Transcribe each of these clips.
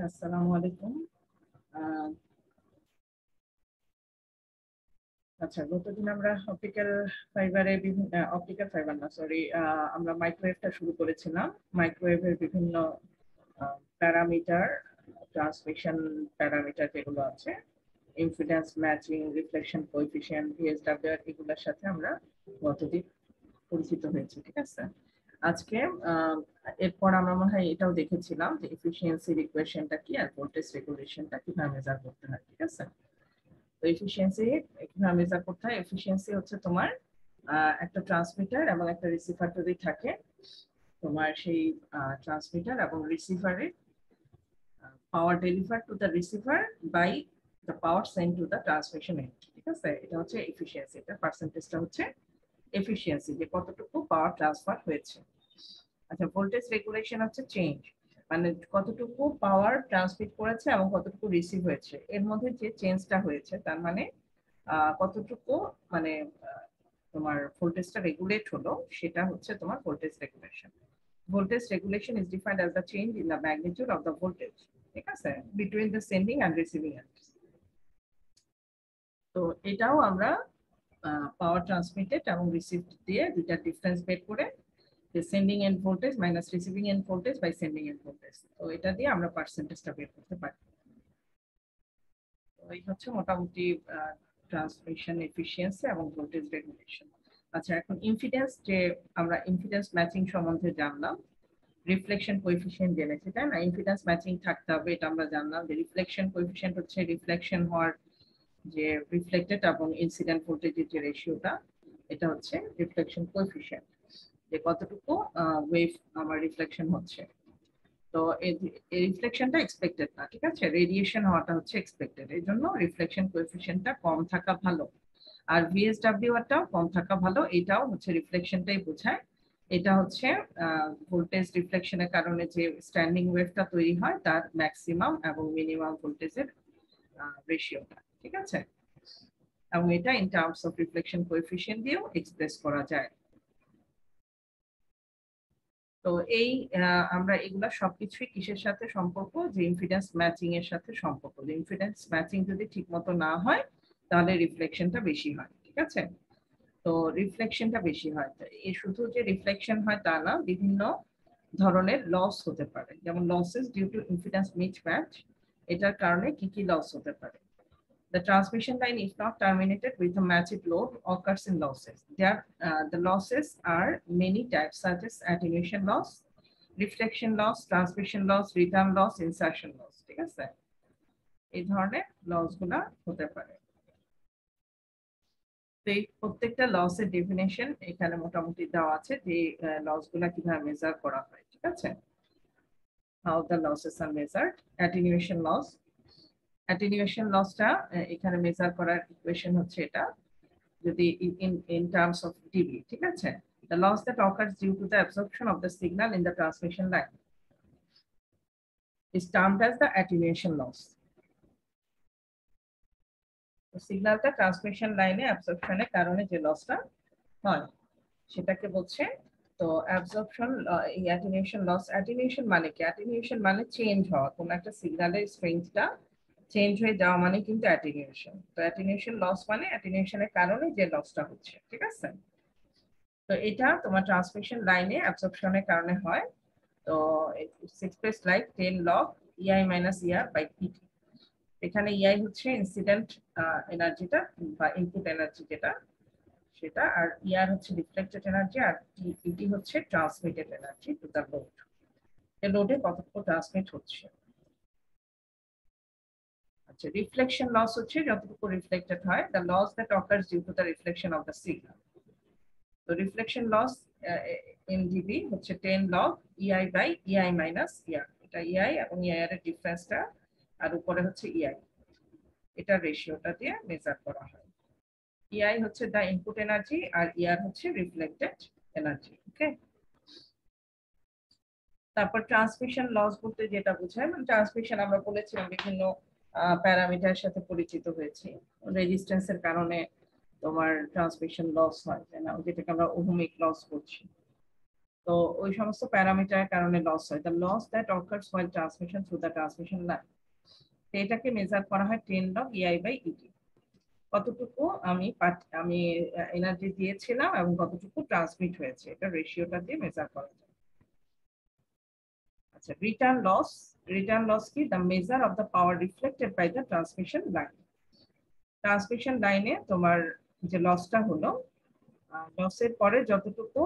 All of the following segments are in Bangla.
আসসালামু আলাইকুম। আহ, আচ্ছা, গতদিন আমরা অপটিক্যাল ফাইবার না, সরি, আমরা মাইক্রোওয়েভটা শুরু করেছিলাম। মাইক্রোওয়েভের বিভিন্ন প্যারামিটার, ট্রান্সমিশন প্যারামিটার যেগুলো আছে, ইম্পিডেন্স ম্যাচিং, রিফ্লেকশন কোএফিসিয়েন্ট, ভিএসডব্লিউ, এগুলোর সাথে আমরা গতদিন পরিচিত হয়েছি, ঠিক আছে। আজকে আহ, এরপর আমরা মনে হয় এটাও দেখেছিলাম যে এফিসিয়েন্সির ইকুয়েশনটা কি আর ভোল্টেজ রেগুলেশনটা কিভাবে মেজার করতে হয়, ঠিক আছে। তো এফিসিয়েন্সি কিভাবে মেজার করতে হয়? এফিসিয়েন্সি হচ্ছে তোমার একটা ট্রান্সমিটার এবং একটা রিসিভার যদি থাকে, তোমার সেই ট্রান্সমিটার এবং রিসিভারের power deliver to the receiver by the power send to the transmission end, ঠিক আছে। এটা হচ্ছে এফিসিয়েন্সি, এটা পার্সেন্টেজটা হচ্ছে এফিসিয়েন্সি, যে কতটুকু পাওয়ার ট্রান্সফার হয়েছে। আচ্ছা, ভোল্টেজ রেগুলেশন হচ্ছে চেঞ্জ, মানে কতটুকু পাওয়ার ট্রান্সমিট করেছে এবং কতটুকু রিসিভ হয়েছে, এর মধ্যে যে চেঞ্জটা হয়েছে তার মানে কতটুকু, মানে তোমার ভোল্টেজটা রেগুলেট হলো, সেটা হচ্ছে তোমার voltage regulation. Voltage regulation is defined as the change in the magnitude of the voltage, ঠিক আছে, between the sending and receiving and. তো এটাও আমরা পাওয়ার ট্রান্সমিটেড এবং রিসিভড দিয়ে দুইটা ডিফারেন্স বের করে, sending end voltage minus receiving end voltage by sending end voltage, তো এটা দিয়ে আমরা পার্সেন্টেজটা বের করতে পারি। তো এই হচ্ছে মোটামুটি ট্রান্সমিশন এফিসিয়েন্সি এবং ভোল্টেজ রেগুলেশন। আচ্ছা, এখন ইম্পিডেন্স, যে আমরা ইম্পিডেন্স ম্যাচিং সম্বন্ধে জানলাম, রিফ্লেকশন কোএফিসিয়েন্ট জেনেছি, তাই না? ইম্পিডেন্স ম্যাচিং থাকতে হবে, এটা আমরা জানলাম। যে রিফ্লেকশন কোএফিসিয়েন্ট হচ্ছে রিফ্লেকশন হওয়ার যে রিফ্লেক্টেড এবং ইনসিডেন্ট ভোল্টেজের যে রেশিওটা, এটা হচ্ছে রিফ্লেকশন কোএফিসিয়েন্ট, যে কতটুকু ওয়েভ আমার রিফ্লেকশন হচ্ছে। তো এই রিফ্লেকশনটা এক্সপেক্টেড না, ঠিক আছে, রেডিয়েশন হওয়াটা হচ্ছে এক্সপেক্টেড, এই জন্য রিফ্লেকশন কোএফিসিয়েন্টটা কম থাকা ভালো। আর ভিএসডব্লিউআরটাও কম থাকা ভালো, এটাও হচ্ছে রিফ্লেকশনটাই বোঝায়। এটা হচ্ছে ভোল্টেজ রিফ্লেকশনের কারণে যে স্ট্যান্ডিং ওয়েভটা তৈরি হয় তার ম্যাক্সিমাম এবং মিনিমাম ভোল্টেজের রেশিওটা, ঠিক আছে। এবং এটা in terms of reflection coefficient দিয়েও এক্সপ্রেস করা যায়। তো এই আমরা এগুলা সবকিছুই কিসের সাথে সম্পর্ক? যে ইম্পিডেন্স ম্যাচিং এর সাথে সম্পর্ক। যে ইম্পিডেন্স ম্যাচিং যদি ঠিক মতো না হয় তাহলে রিফ্লেকশনটা বেশি হয়, ঠিক আছে। তো রিফ্লেকশনটা বেশি হয়, এই শুধু যে রিফ্লেকশন হয় তা না, বিভিন্ন ধরনের লস হতে পারে, যেমন losses due to impedance mismatch, এটার কারণে কি কি লস হতে পারে? The transmission line is not terminated with a matched load occurs in losses. The losses are many types such as attenuation loss, reflection loss, transmission loss, return loss, insertion loss, ঠিক আছে। এই ধরনের লস গুলা হতে পারে। তো এই প্রত্যেকটা লসের ডেফিনেশন এখানে মোটামুটি দেওয়া আছে, যে লস গুলা কিভাবে মেজার করা হয়, ঠিক আছে। How the losses are measured. Attenuation loss, attenuation লসটা এখানে মেজার করার ইকুয়েশন হচ্ছে এটা, যদি in terms of dB, ঠিক আছে। The loss that occurs due to the absorption of the signal in the transmission line is termed as the attenuation loss. সিগন্যালটা ট্রান্সমিশন লাইনে অ্যাবসর্পশনের কারণে যে লসটা হয় সেটাকে বলছে। তো অ্যাবসর্পশন, এই অ্যাটেনুয়েশন লস, অ্যাটেনুয়েশন মানে কি? অ্যাটেনুয়েশন মানে চেঞ্জ হওয়া, কোন একটা সিগন্যালের স্ট্রেংথটা চেঞ্জ হয়ে যাওয়া মানে কিন্তু অ্যাটেনুয়েশন। তো অ্যাটেনুয়েশন লস মানে অ্যাটেনুয়েশনের কারণে যে লসটা হচ্ছে, ঠিক আছে। তো এটা তোমার ট্রান্সমিশন লাইনে অ্যাবসর্পশনের কারণে হয়। তো it's express like 10 log EI minus ER by PT। এখানে EI হচ্ছে ইনসিডেন্ট এনার্জিটা বা ইনপুট এনার্জি যেটা, সেটা, আর ER হচ্ছে রিফ্লেক্টেড এনার্জি, আর PT হচ্ছে transmitted energy to the load. এই লোডে কতটুকু ট্রান্সমিট হচ্ছে। আচ্ছা, রিফ্লেকশন লস হচ্ছে যতটুকু রিফ্লেক্টেড হয়, the loss that occurs due to the reflection of the signal. তো রিফ্লেকশন লস ইন ডিবি হচ্ছে 10 log EI by EI minus ER। এটা EI এবং ER এর ডিফারেন্সটা, আর উপরে হচ্ছে EI, এটা রেশিওটা দিয়ে মেজার করা হয়। EI হচ্ছে দা ইনপুট এনার্জি আর ER হচ্ছে রিফ্লেক্টেড এনার্জি, ওকে। তারপর ট্রান্সমিশন লস বলতে যেটা বোঝায়, মানে ট্রান্সমিশন আমরা বলেছিলাম বিভিন্ন প্যারামিটারের সাথে পরিচিত হয়েছি। রেজিস্ট্যান্সের কারণে তোমার ট্রান্সমিশন লস হয়, তাই না, যেটাকে আমরা ওহমিক লস বলছি। তো ওই সমস্ত প্যারামিটারের কারণে লস হয়, the loss that occurs while transmission through the transmission line. এটাকে মেজার করা হয় 10 log EI বাই ইটি, কতটুকু আমি এনার্জি দিয়েছিলাম এবং কতটুকু ট্রান্সমিট হয়েছে, এটা রেশিওটা দিয়ে মেজার করা যায়। আচ্ছা, রিটার্ন লস কি? The measure of the power reflected by the transmission line. Transmission লাইনে তোমার যে লসটা হলো, লসের পরে যতটুকু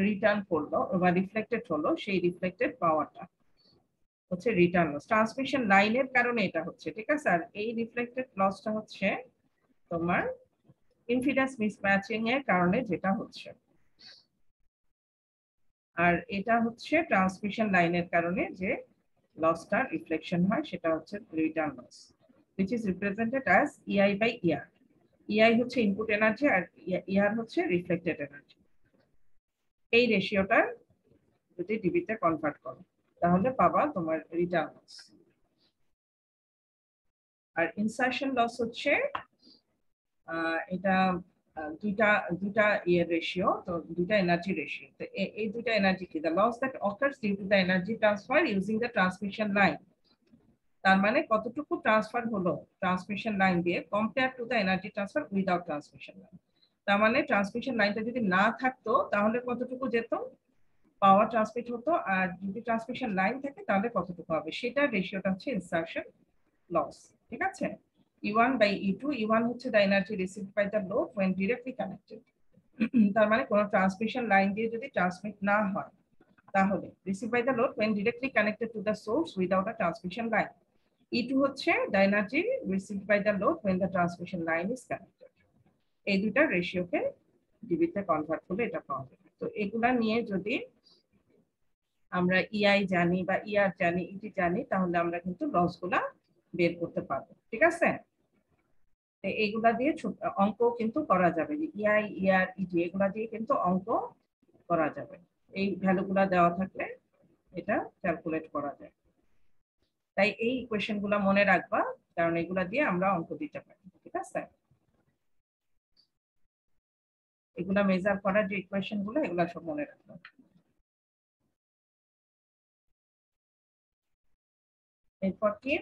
রিটার্ন করলো বা রিফ্লেক্টেড হলো, সেই রিফ্লেক্টেড পাওয়ারটা হচ্ছে রিটার্ন লস। ট্রান্সমিশন লাইনের কারণে এটা হচ্ছে, ঠিক আছে। আর এই রিফ্লেক্টেড লসটা হচ্ছে তোমার ইম্পিডেন্স মিসম্যাচিং এর কারণে যেটা হচ্ছে, আর এটা হচ্ছে ট্রান্সমিশন লাইনের কারণে যে লসটা রিফ্লেকশন হয়, সেটা হচ্ছে return loss, which is represented as EI by ER. EI হচ্ছে ইনপুট এনার্জি আর ER হচ্ছে রিফ্লেক্টেড এনার্জি। এই রেশিওটা যদি ডিবিতে কনভার্ট করো তাহলে পাবা তোমার রিটার্ন লস। আর ইনসারশন লস হচ্ছে এটা দুইটা রেশিও, তো দুইটা এনার্জি রেশিও। তো এই দুইটা এনার্জি কি? The loss that occurs due to the energy transfer using the transmission line. তার মানে কতটুকু ট্রান্সফার হলো ট্রান্সমিশন লাইন দিয়ে compare to the energy transfer without transmission line. তার মানে ট্রান্সমিশন লাইনটা যদি না থাকতো তাহলে কতটুকু যেত পাওয়ার ট্রান্সমিট হতো, আর যদি ট্রান্সমিশন লাইন থাকে তাহলে কতটুকু হবে, সেটা রেশিওটা হচ্ছে ইনসারশন লস। ঠিক আছে। E1 by E2, E1 হচ্ছে the energy received by the load when directly connected। তার মানে কোনো ট্রান্সমিশন লাইন দিয়ে যদি ট্রান্সমিট না হয় তাহলে received by the load when directly connected to the source without a transmission line। E2 হচ্ছে the energy received by the load when the transmission line is connected। এই দুইটা রেশিওকে ডিবিতে কনভার্ট করলে এটা পাওয়া যাবে। তো এগুলা নিয়ে যদি আমরা EI জানি বা ER জানি, ইটি জানি, তাহলে আমরা কিন্তু লস গুলা বের করতে পারবো। ঠিক আছে। এইগুলা দিয়ে অঙ্ক কিন্তু করা যাবে, যে EI ER ET এগুলা দিয়ে কিন্তু অঙ্ক করা যাবে। এই ভ্যালুগুলা দেওয়া থাকলে এটা ক্যালকুলেট করা যায়। তাই এই ইকুয়েশন গুলা মনে রাখবা, কারণ এগুলা দিয়ে আমরা অঙ্ক দিতে পারি। ঠিক আছে। এগুলা মেজার করার যে ইকুয়েশন গুলো, এগুলা সব মনে রাখবা। এরপর কি?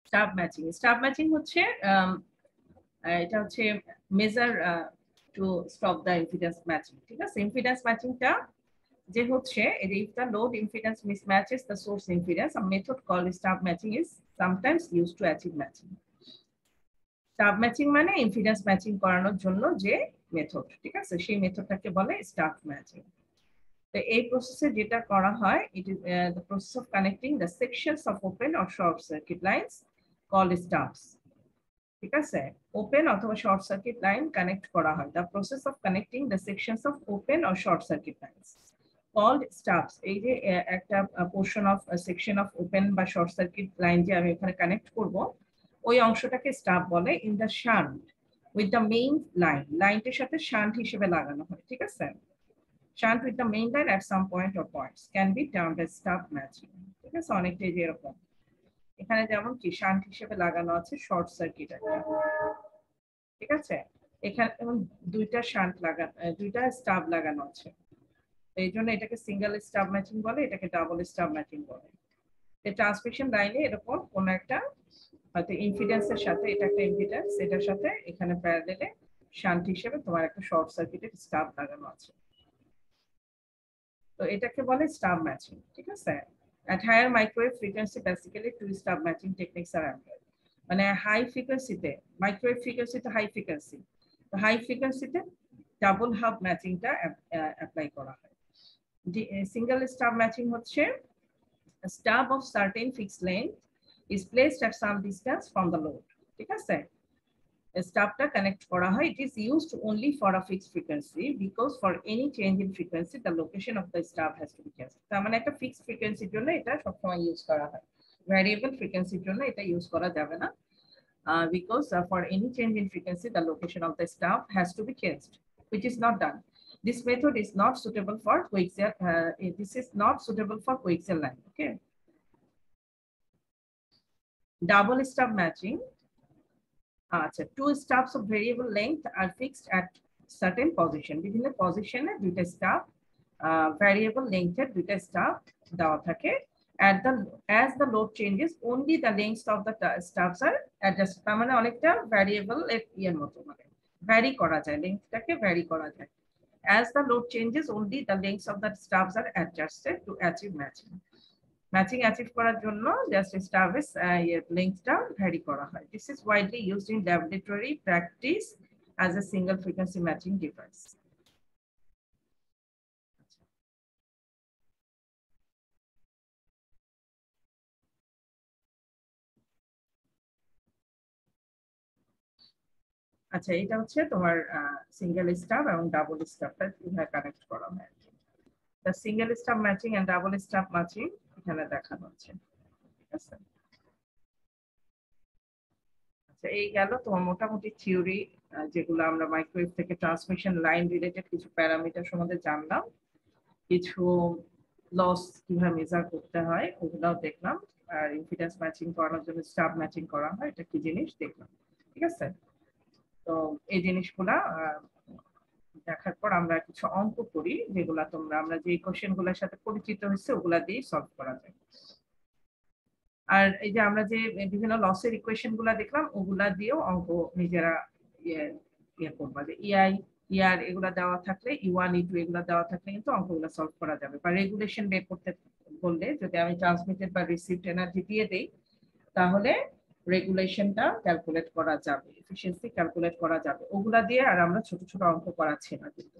Stub matching. স্টাব ম্যাচিং হচ্ছে এটা হচ্ছে measure to stop the impedance matching. ঠিক আছে। ইম্পিডেন্স ম্যাচিংটা যে হচ্ছে, if the load impedance mismatches the source impedance, a method called stub matching is sometimes used to achieve matching। Stub matching মানে ইম্পিডেন্স ম্যাচিং করানোর জন্য যে মেথড, ঠিক আছে, সেই মেথডটাকে বলে স্টাব ম্যাচিং। তো এই প্রসেসে যেটা করা হয়, it is the process of connecting the sections of open or short circuit lines called stubs. ঠিক আছে। ওপেন অথবা শর্ট সার্কিট লাইন কানেক্ট করা হয়, the process of connecting the sections of open or short circuit lines called stubs। এই যে একটা portion of section of open বা শর্ট সার্কিট লাইন যে আমি এখানে কানেক্ট করব, ওই অংশটাকে স্টাব বলে। In the shunt with the main line, লাইনটির সাথে শান্ট হিসেবে লাগানো হয়। ঠিক আছে। Shunt with the main line at some point or points can be termed as stub matching. ঠিক আছে। অনেকটাই যে এরকম, এখানে যেমন কি শান্ট হিসেবে লাগানো আছে শর্ট সার্কিট একটা। ঠিক আছে। এখানে যেমন দুইটা শান্ট লাগানো, দুইটা স্টাব লাগানো আছে, এই জন্য এটাকে সিঙ্গেল স্টাব ম্যাচিং বলে, এটাকে ডাবল স্টাব ম্যাচিং বলে। এই ট্রান্সমিশন লাইনে এরকম কোন একটা হয়তো ইম্পিডেন্সের সাথে, এটা একটা ইম্পিডেন্স, এটার সাথে এখানে প্যারালেলে শান্ট হিসেবে তোমার একটা শর্ট সার্কিটের স্টাব লাগানো আছে, তো এটাকে বলে স্টাব ম্যাচিং। ঠিক আছে। At higher microwave frequency, basically two stub matching techniques are employed। মানে হাই ফ্রিকোয়েন্সিতে, মাইক্রোওয়েভ ফ্রিকোয়েন্সিতে হাই ফ্রিকোয়েন্সি, তো হাই ফ্রিকোয়েন্সিতে ডাবল হাব ম্যাচিংটা অ্যাপ্লাই করা হয়। সিঙ্গেল স্টাব ম্যাচিং হচ্ছে a stub of certain fixed length is placed at some distance from the load। ঠিক আছে। স্টাবটা কানেক্ট করা হয়, it is used only for a fixed frequency because for any change in frequency the location of the stub has to be changed। তার মানে একটা ফিক্সড ফ্রিকোয়েন্সির জন্য এটা সবসময় ইউজ করা হয়, ভ্যারিয়েবল ফ্রিকোয়েন্সির জন্য এটা ইউজ করা যাবে না, because for any change in frequency the location of the stub has to be changed, which is not done। This method is not suitable for coaxial, this is not suitable for coaxial line। Okay। Double stub matching, two stubs of variable length are fixed at certain position। বিভিন্ন পজিশনে দুইটা স্টাব ভ্যারিয়েবল লেংথের দুইটা স্টাফ দেওয়া থাকে। as the load changes only the lengths of the stuffs are adjusted, তার মানে অনেকটা ভ্যারিয়েবল এর মতো, মানে ভ্যারি করা যায়, লেংথটাকে ভ্যারি করা যায়। as the load changes only the lengths of the stuffs are adjusted to achieve matching. Matching achieve করার জন্য জাস্ট স্টাফের লেংথটা ভ্যারি করা হয়। This is widely used in laboratory practice as a single frequency matching device. আচ্ছা, এটা হচ্ছে তোমার সিঙ্গেল স্টাফ এবং ডাবল স্টাফটা কিভাবে কানেক্ট করা হয়। The single stub matching and double stub matching এখানে দেখানো হচ্ছে, ঠিক আছে। আচ্ছা, এই গেল তোমার মোটামুটি থিওরি, যেগুলো আমরা মাইক্রোওয়েভ থেকে ট্রান্সমিশন লাইন রিলেটেড কিছু প্যারামিটার সম্বন্ধে জানলাম, কিছু লস কিভাবে মেজার করতে হয় ওগুলাও দেখলাম, আর ইম্পিডেন্স ম্যাচিং করানোর জন্য স্টাফ ম্যাচিং করা হয় এটা কি জিনিস দেখলাম, ঠিক আছে। তো এই জিনিসগুলা দেখার পর আমরা কিছু অঙ্ক করি, যেগুলা আমরা যে কোশ্চেন গুলোর সাথে পরিচিত হয়েছে ওগুলা দিয়ে সলভ করা যায়। আর এই যে আমরা যে বিভিন্ন লসের ইকুয়েশন গুলা দেখলাম ওগুলা দিয়েও অঙ্ক নিজেরা ইয়ে করবা, যে ইআই ইয়ার এগুলা দেওয়া থাকলে ই1 ই2 এগুলা দেওয়া থাকলে কিন্তু অঙ্কগুলো সলভ করা যাবে। বা রেগুলেশন বের করতে বললে যদি আমি ট্রান্সমিটেড বা রিসিভড এনার্জি দিয়ে দেই তাহলে রেগুলেশনটা ক্যালকুলেট করা যাবে, এফিশিয়েন্সি ক্যালকুলেট করা যাবে, ওগুলা দিয়ে আর আমরা ছোট ছোট অঙ্ক করাচ্ছি না কিন্তু,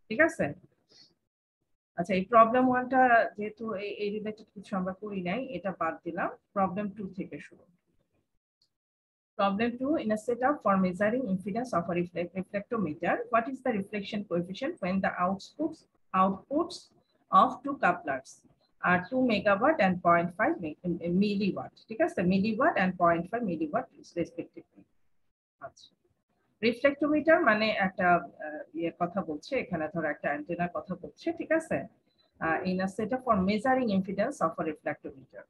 ঠিক আছে। আচ্ছা, এই প্রবলেম 1টা যেহেতু এই রিলেটেড কিছু আমরা করি নাই, এটা বাদ দিলাম। প্রবলেম 2 থেকে শুরু। Problem 2, in a setup for measuring impedance of a reflectometer, what is the reflection coefficient when the outputs of two couplers are 2 megawatt and 0.5 milliwatt, ঠিক আছে, milliwatt and 0.5 milliwatt respectively. আচ্ছা, রিফ্লেক্টোমিটার মানে একটা ইয়ে কথা বলছে এখানে, ধরো একটা অ্যান্টেনার কথা বলছে, ঠিক আছে। In a setup for measuring impedance of a reflectometer,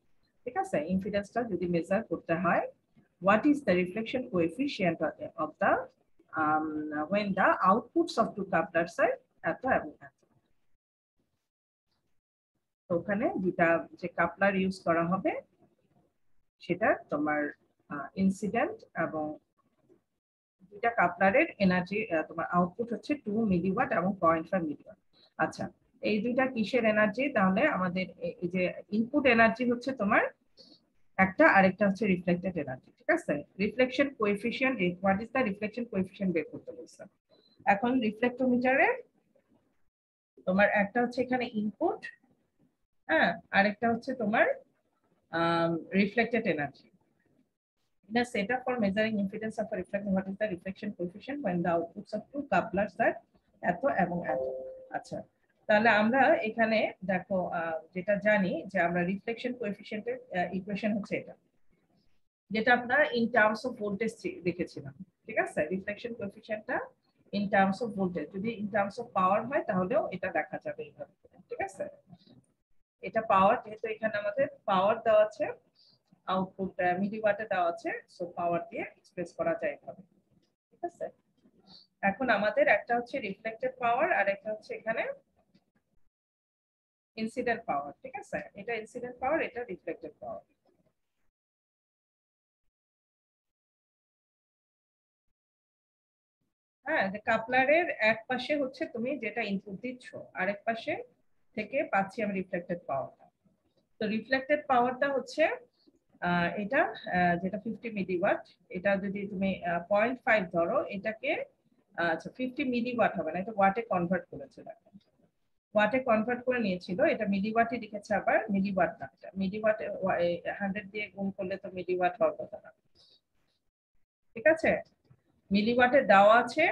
ঠিক আছে। ইম্পিডেন্সটা যদি মেজার করতে হয়, what is the reflection coefficient of the when the outputs of two couplers are এত এবং এত। তো ওখানে যেটা যে কাপলার ইউজ করা হবে সেটা তোমার ইনসিডেন্ট, এবং দুইটা কাপলারের এনার্জি তোমার আউটপুট হচ্ছে 2 মিলিওয়াট এবং 0.5 মিলিওয়াট। আচ্ছা, এই দুইটা কিসের এনার্জি? তাহলে আমাদের এই যে ইনপুট এনার্জি হচ্ছে তোমার একটা, আরেকটা হচ্ছে রিফ্লেক্টেড এনার্জি, ঠিক আছে। Reflection coefficient, what is the reflection coefficient বের করতে বলছে। এখন রিফ্লেক্টোমিটারে তোমার একটা হচ্ছে এখানে ইনপুট, হ্যাঁ, আরেকটা হচ্ছে তোমার reflected energy. In a setup for measuring impedance of a reflector, what is the reflection coefficient when the outputs of two couplers are এত এবং এত। আচ্ছা, তাহলে আমরা এখানে দেখো যেটা জানি যে আমরা রিফ্লেকশন কোএফিশিয়েন্টের ইকুয়েশন হচ্ছে এটা, যেটা আমরা ইন টার্মস অফ ভোল্টেজ দেখেছিলাম, ঠিক আছে। রিফ্লেকশন কোএফিশিয়েন্টটা ইন টার্মস অফ ভোল্টেজ, যদি ইন টার্মস অফ পাওয়ার হয় তাহলেও এটা দেখা যাবে এইভাবে, ঠিক আছে। এটা পাওয়ার, যেহেতু এখানে আমাদের পাওয়ার দেওয়া আছে, আউটপুট মিলিওয়াটে দেওয়া আছে, সো পাওয়ার দিয়ে এক্সপ্রেস করা যায় এভাবে, ঠিক আছে। এখন আমাদের একটা হচ্ছে রিফ্লেক্টেড পাওয়ার আর একটা হচ্ছে এখানে ইনসিডেন্ট পাওয়ার, ঠিক আছে। এটা ইনসিডেন্ট পাওয়ার, এটা রিফ্লেক্টেড পাওয়ার। হ্যাঁ, যে কাপলারের এক পাশে হচ্ছে তুমি যেটা ইনপুট দিচ্ছ, আরেক পাশে থেকে পাচ্ছি আমি রিফ্লেক্টেড পাওয়ারটা। তো রিফ্লেক্টেড পাওয়ারটা হচ্ছে এটা যেটা 50 মিলিওয়াট, এটা যদি তুমি 0.5 ধরো, এটাকে আচ্ছা 50 মিলিওয়াট হবে না, এটা ওয়াটে কনভার্ট করেছে, দেখো ওয়াটে কনভার্ট করে নিয়েছিল, এটা মিলিওয়াটে লিখেছে, আবার মিলিওয়াট না, এটা মিলিওয়াটে 100 দিয়ে গুণ করলে তো মিলিওয়াট হওয়ার কথা না, ঠিক আছে। মিলিওয়াটে দেওয়া আছে,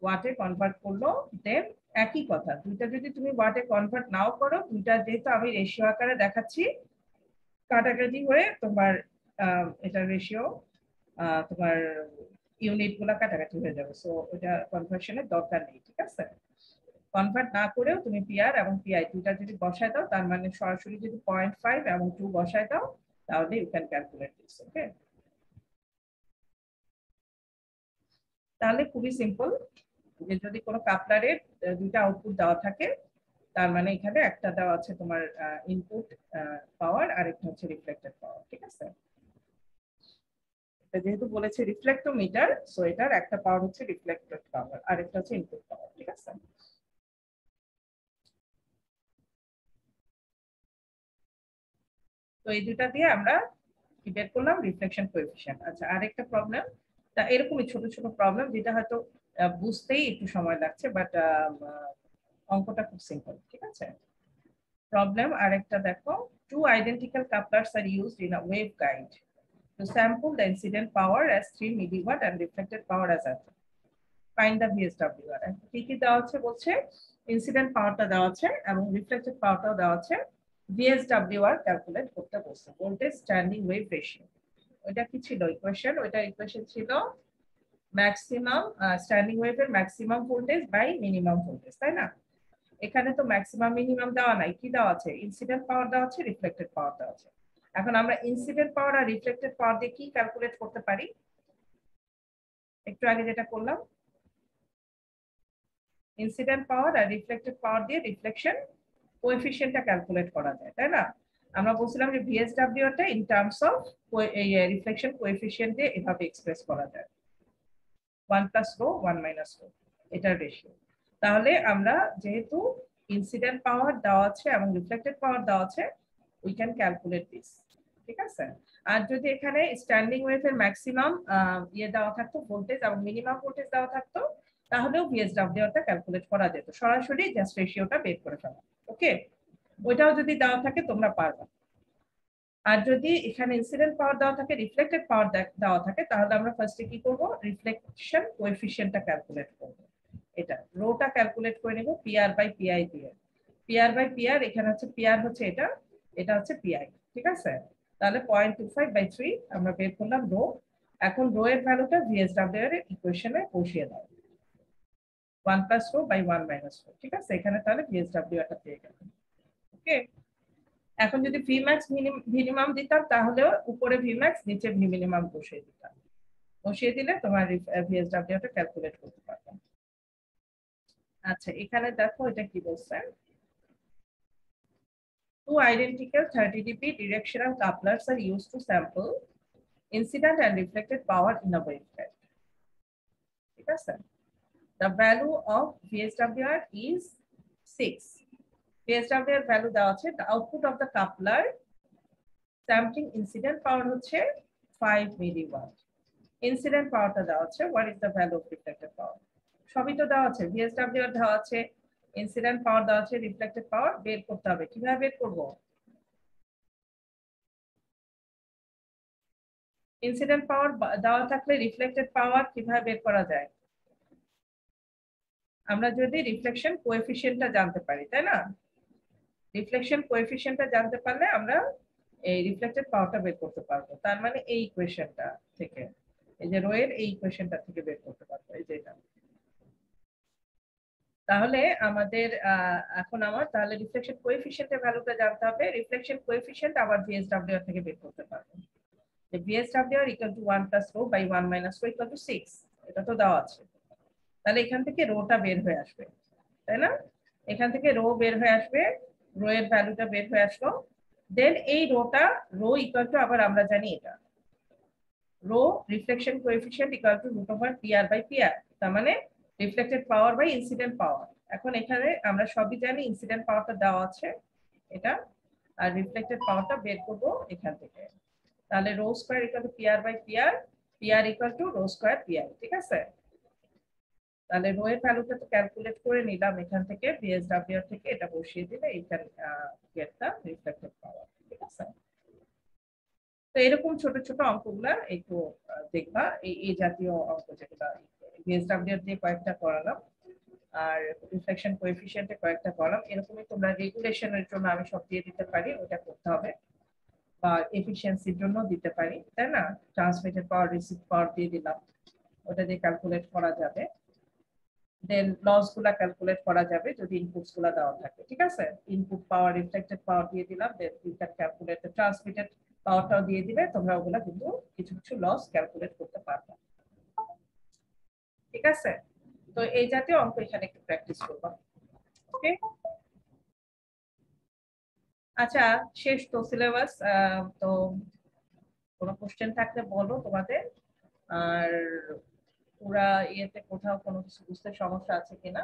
ওয়াটে কনভার্ট করলো, দেন একই কথা, দুইটা যদি তুমি ওয়াটে কনভার্ট নাও করো, দুইটা যেহেতু আমি রেশিও আকারে দেখাচ্ছি, কাটাকাটি হয়ে তোমার এটা রেশিও তোমার ইউনিট গুলা কাটাকাটি হয়ে যাবে, সো এটা কনভার্সনের দরকার নেই, ঠিক আছে। কনভার্ট না করেও তুমি পিআর এবং পিআই দুইটা যদি বসায় দাও, তার মানে সরাসরি যদি 0.5 এবং 2 বসায় দাও, তাহলে ইউ ক্যান ক্যালকুলেট দিস, ওকে। তাহলে খুবই সিম্পল, যে যদি কোনো কাপলারের দুইটা আউটপুট দেওয়া থাকে, তার মানে এখানে একটা দেওয়া আছে তোমার ইনপুট পাওয়ার, আর একটা হচ্ছে রিফ্লেক্টেড পাওয়ার। ঠিক আছে, এটা যেহেতু বলেছে রিফ্লেক্টোমিটার, সো এটার একটা পাওয়ার হচ্ছে রিফ্লেক্টেড পাওয়ার, আর একটা হচ্ছে ইনপুট পাওয়ার। ঠিক আছে, তো এই দুটা দিয়ে আমরা কি বের করলাম, রিফ্লেকশন কোএফিসিয়েন্ট। আচ্ছা, আরেকটা প্রবলেম, তা এরকমই ছোট ছোট প্রবলেম যেটা হয়তো বুঝতেই একটু সময় লাগছে, বাট অঙ্কটা খুব সিম্পল। ঠিক আছে, প্রবলেম আরেকটা দেখো, two identical couplers are used in a waveguide to sample the incident power as 3 milliwatt and reflected power as at. Find the VSWR. কি কি দেওয়া আছে বলছে, ইনসিডেন্ট পাওয়ারটা দেওয়া আছে এবং রিফ্লেক্টেড পাওয়ারটাও দেওয়া আছে, VSWR ক্যালকুলেট করতে বলছে, ভোল্টেজ স্ট্যান্ডিং ওয়েভ রেশিও। ওইটা কি ছিল ইকুয়েশন, ওইটা ইকুয়েশন ছিল ম্যাক্সিমাম স্ট্যান্ডিং ওয়েভের maximum voltage by minimum voltage, তাই না? এখানে তো ম্যাক্সিমাম মিনিমাম দেওয়া নাই, কি দেওয়া আছে, ইনসিডেন্ট পাওয়ার দেওয়া আছে, রিফ্লেক্টেড পাওয়ার দেওয়া আছে। এখন আমরা ইনসিডেন্ট পাওয়ার আর রিফ্লেক্টেড পাওয়ার দিয়ে কি ক্যালকুলেট করতে পারি, একটু আগে যেটা করলাম, ইনসিডেন্ট পাওয়ার আর রিফ্লেক্টেড পাওয়ার দিয়ে রিফ্লেকশন কোএফিসিয়েন্টটা ক্যালকুলেট করা যায়, তাই না? আমরা বলছিলাম যে ভিএসডব্লিউ টা in terms of reflection coefficient দিয়ে এভাবে এক্সপ্রেস করা যায়, 1 প্লাস রো 1 মাইনাস রো, এটার রেশিও। তাহলে আমরা যেহেতু ইনসিডেন্ট পাওয়ার দেওয়া আছে এবং রিফ্লেক্টেড পাওয়ার দেওয়া আছে, উই ক্যান ক্যালকুলেট দিস। ঠিক আছে, আর যদি এখানে স্ট্যান্ডিং ওয়েভের ম্যাক্সিমাম ইয়ে দেওয়া থাকতো ভোল্টেজ এবং মিনিমাম ভোল্টেজ দেওয়া থাকতো, তাহলেও ভিএসডব্লিউ টা ক্যালকুলেট করা যেত, সরাসরি জাস্ট রেশিওটা বের করে ফেলা। ওকে, ওইটাও যদি দেওয়া থাকে তোমরা পারবা। আর যদি এখানে ইনসিডেন্ট পাওয়ার দেওয়া থাকে, রিফ্লেক্টেড পাওয়ার দেওয়া থাকে, তাহলে আমরা ফার্স্টে কি করব, রিফ্লেকশন কোএফিসিয়েন্টটা ক্যালকুলেট করব। এটা রোটা ক্যালকুলেট করে নেব পিআর বাই পিআই দিয়ে। পিআর বাই পিআর, এখানে হচ্ছে পিআর হচ্ছে এটা, এটা হচ্ছে পিআই। ঠিক আছে, তাহলে 0.25/3 আমরা বের করলাম রো। এখন রো এর ভ্যালুটা ভিএসডব্লিউ এর ইকুয়েশনে বসিয়ে দাও, 1 plus rho by 1 minus rho. ঠিক আছে, এখানে তাহলে ভিএসডব্লিউ এটা পেয়ে গেল। ওকে, এখন যদি ভিম্যাক্স মিনিমাম দিতাম, তাহলে উপরে ভিম্যাক্স নিচে ভি মিনিমাম বসিয়ে দিতাম, বসিয়ে দিলে তোমার ভিএসডব্লিউ টা ক্যালকুলেট করতে পারবে। আচ্ছা, এখানে দেখো এটা কি বলছে, two identical 30 dB directional couplers are used to sample incident and reflected power in a waveguide. ঠিক আছে, the value of VSWR is 6. VSWR value দেওয়া আছে, the output of the coupler sampling incident power হচ্ছে 5 milliwatt, ইনসিডেন্ট পাওয়ারটা দেওয়া আছে, what is the value of reflected power, সবই তো দেওয়া আছে, ভিএসডব্লিউ দেওয়া আছে, ইনসিডেন্ট পাওয়ার দেওয়া আছে, রিফ্লেক্টেড পাওয়ার বের করতে হবে। কিভাবে বের করব, ইনসিডেন্ট পাওয়ার দেওয়া থাকলে রিফ্লেক্টেড পাওয়ার কিভাবে বের করা যায়, আমরা যদি রিফ্লেকশন কোএফিসিয়েন্টটা জানতে পারি, তাই না? রিফ্লেকশন কোএফিসিয়েন্টটা জানতে পারলে আমরা এই রিফ্লেক্টেড পাওয়ারটা বের করতে পারবো। তার মানে এই ইকুয়েশনটা থেকে, এই যে রো এর এই ইকুয়েশনটা থেকে বের করতে পারবো, এই যে এটা। তাহলে আমাদের এখন আমার তাহলে রিফ্লেকশন কোএফিসিয়েন্টের ভ্যালুটা জানতে হবে, রিফ্লেকশন কোএফিসিয়েন্ট আবার ভিএসডব্লিউ থেকে বের করতে পারবো, যে VSWR equal to 1 plus rho by 1 minus rho equal to 6, এটা তো দেওয়া আছে। তাহলে এখান থেকে রোটা বের হয়ে আসবে, তাই না? এখান থেকে রো বের হয়ে আসবে, রো এর ভ্যালুটা বের হয়ে আসলো, দেন এই রোটা, রো ইকুয়াল টু আবার আমরা জানি এটা rho reflection coefficient equal to root over PR by PR, তার মানে reflected power by incident power. এখন এখানে আমরা সবই জানি ইনসিডেন্ট পাওয়ারটা দেওয়া আছে এটা, আর রিফ্লেক্টেড পাওয়ারটা বের করব এখান থেকে। তাহলে rho square equal to PR by PR, PR equal to rho square PR. ঠিক আছে, তাহলে রো এর ভ্যালুটা তো ক্যালকুলেট করে নিলাম এখান থেকে, ভিএসডব্লিউ থেকে এটা বসিয়ে দিলে এই ক্যান গেট দা রিফ্লেক্টেড পাওয়ার। ঠিক আছে, তো এরকম ছোট ছোট অঙ্কগুলা একটু দেখবা, এই জাতীয় অঙ্ক যেগুলা ভিএসডব্লিউ দিয়ে কয়েকটা করালাম, আর রিফ্লেকশন কোএফিসিয়েন্টে কয়েকটা করালাম, এরকমই তোমরা রেগুলেশনের জন্য আমি সব দিয়ে দিতে পারি, ওটা করতে হবে, বা এফিশিয়েন্সির জন্য দিতে পারি, তাই না? ট্রান্সমিটেড পাওয়ার রিসিভ পাওয়ার দিয়ে দিলাম, ওটা দিয়ে ক্যালকুলেট করা যাবে, দেন লস গুলা ক্যালকুলেট করা যাবে যদি ইনপুটস গুলা দেওয়া থাকে। ঠিক আছে, ইনপুট পাওয়ার, রিফ্লেক্টেড পাওয়ার দিয়ে দিলাম, then you can calculate the transmitted পাওয়ারটাও দিয়ে দিবে, তোমরা ওগুলা কিন্তু কিছু কিছু লস ক্যালকুলেট করতে পারবে। ঠিক আছে, তো এই জাতীয় অঙ্ক এখানে একটু প্র্যাকটিস করবা। ওকে। আচ্ছা, শেষ তো সিলেবাস। তো কোনো কোশ্চেন থাকলে বলো তোমাদের। আর পুরা ইয়েতে কোথাও কোনো কিছু বুঝতে সমস্যা আছে কিনা,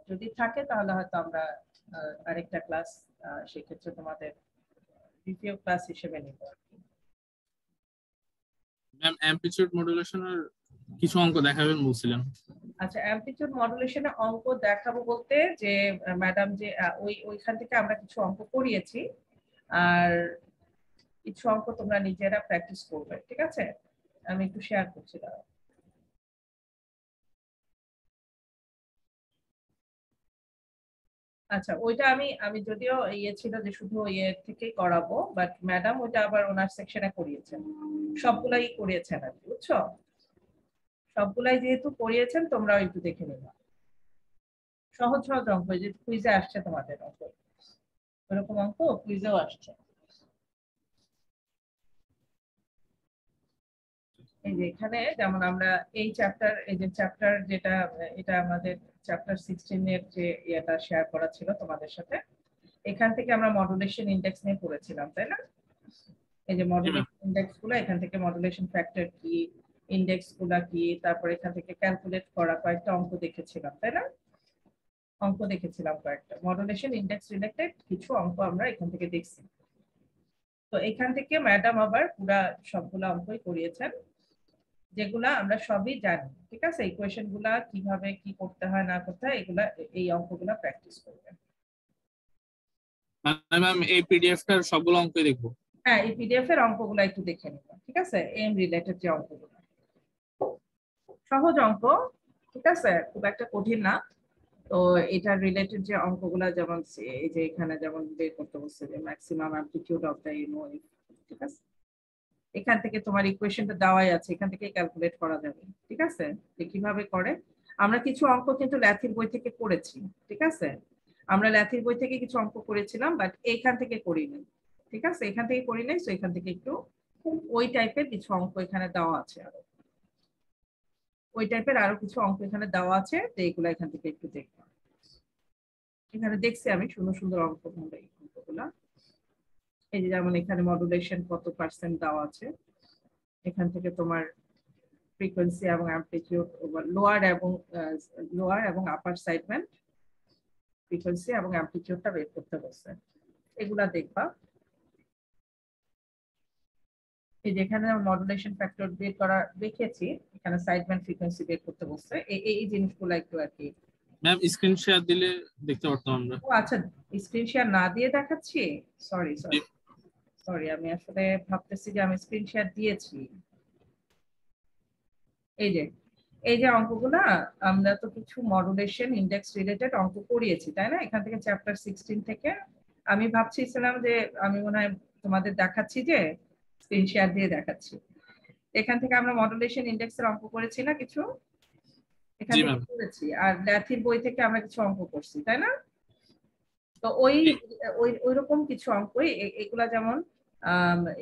যদি থাকে তাহলে হয়তো আমরা আরেকটা ক্লাস সেক্ষেত্রে তোমাদের দ্বিতীয় ক্লাস হিসেবে নিব আর কি। ম্যাম অ্যামপ্লিটিউড মডুলেশনের কিছু অঙ্ক দেখাবেন বলছিলেন। আচ্ছা, অ্যামপ্লিটিউড মডুলেশনে অঙ্ক দেখাবো বলতে যে ম্যাডাম যে ওইখান থেকে আমরা কিছু অঙ্ক করিয়েছি, আর কিছু অঙ্ক তোমরা নিজেরা প্র্যাকটিস করবে, ঠিক আছে? আমি একটু শেয়ার করছি দাঁড়াও। আচ্ছা, ওইটা আমি আমি যদিও ইয়ে ছিল যে শুধু ইয়ে থেকেই করাবো, বাট ম্যাডাম ওইটা আবার ওনার সেকশনে করিয়েছেন, সবগুলাই করিয়েছেন আর কি, বুঝছো? সবগুলাই যেহেতু করিয়েছেন তোমরা একটু দেখে নিবা। সহজ সহজ অঙ্ক, যে কুইজে আসছে তোমাদের অঙ্ক, এরকম অঙ্ক কুইজেও আসছে। এই যে এখানে যেমন আমরা এই চ্যাপ্টার, এই যে চ্যাপ্টার যেটা, এটা আমাদের চ্যাপ্টার 16 এর যে ইয়েটা শেয়ার করা ছিল তোমাদের সাথে, এখান থেকে আমরা মডুলেশন ইন্ডেক্স নিয়ে পড়েছিলাম, তাই না? এই যে মডুলেশন ইন্ডেক্স গুলো, এখান থেকে মডুলেশন ফ্যাক্টর কি, ইন্ডেক্স গুলা কি, তারপর এখান থেকে ক্যালকুলেট করা কয়েকটা অঙ্ক দেখেছিলাম, তাই না? অঙ্ক দেখেছিলাম কয়েকটা মডুলেশন ইন্ডেক্স রিলেটেড কিছু অঙ্ক আমরা এখান থেকে দেখছি। তো এখান থেকে ম্যাডাম আবার পুরা সবগুলো অঙ্কই করিয়েছেন, যেগুলা আমরা সবই জানি, ঠিক আছে? ইকুয়েশন গুলা কিভাবে কি করতে হয় না করতে হয়, এগুলা এই অঙ্কগুলা প্র্যাকটিস করবেন। মানে ম্যাম এই পিডিএফটার সবগুলো অঙ্কই দেখবো? হ্যাঁ, এই পিডিএফ এর অঙ্কগুলো একটু দেখে নিব, ঠিক আছে? এম রিলেটেড যে অঙ্কগুলো, সহজ অঙ্ক, ঠিক আছে, খুব একটা কঠিন না। তো এটা রিলেটেড যে অঙ্কগুলা, যেমন এই যে এখানে যেমন বের করতে বলছে যে maximum amplitude of the unit, ঠিক আছে? এখান থেকে তোমার ইকুয়েশনটা দেওয়াই আছে, এখান থেকে ক্যালকুলেট করা যাবে, ঠিক আছে? যে কিভাবে করে। আমরা কিছু অঙ্ক কিন্তু ল্যাথির বই থেকে করেছি, ঠিক আছে? আমরা ল্যাথির বই থেকে কিছু অঙ্ক করেছিলাম, বাট এইখান থেকে করিনি, ঠিক আছে? এখান থেকে করি নাই, তো এখান থেকে একটু ওই টাইপের কিছু অঙ্ক এখানে দেওয়া আছে, আরো ওই টাইপের আরো কিছু অঙ্ক এখানে দেওয়া আছে, তো এইগুলো এখান থেকে একটু দেখবো। এখানে দেখছি আমি সুন্দর সুন্দর অঙ্ক, এই অঙ্কগুলা। এই যে যেমন এখানে মডুলেশন কত পার্সেন্ট দেওয়া আছে, এখান থেকে তোমার ফ্রিকোয়েন্সি এবং অ্যামপ্লিটিউড, লোয়ার এবং আপার সাইডব্যান্ড ফ্রিকোয়েন্সি এবং অ্যামপ্লিটিউডটা বের করতে বলছে, এগুলা দেখবা। এই যেখানে মডুলেশন ফ্যাক্টর বের করা দেখেছি, এখানে সাইডব্যান্ড ফ্রিকোয়েন্সি বের করতে বলছে, এই জিনিসগুলো একটু আর কি। ম্যাম স্ক্রিন শেয়ার দিলে দেখতে পারতাম আমরা। ও আচ্ছা, স্ক্রিন শেয়ার না দিয়ে দেখাচ্ছি, সরি সরি সরি, আমি আসলে ভাবতেছি যে আমি স্ক্রিন শেয়ার দিয়েছি। এই যে এই যে অঙ্কগুলা, আমরা তো কিছু মডুলেশন ইন্ডেক্স রিলেটেড অঙ্ক করিয়েছি, তাই না? এখান থেকে চ্যাপ্টার 16 থেকে। আমি ভাবছিলাম যে আমি মনে হয় তোমাদের দেখাচ্ছি, যে স্ক্রিন শেয়ার দিয়ে দেখাচ্ছি। এখান থেকে আমরা মডুলেশন ইন্ডেক্স এর অঙ্ক করেছি না কিছু, এখান জি থেকে ম্যাম। করেছি, আর ল্যাথির বই থেকে আমরা কিছু অঙ্ক করছি, তাই না? তো ওই ওইরকম কিছু অঙ্কই এগুলা, যেমন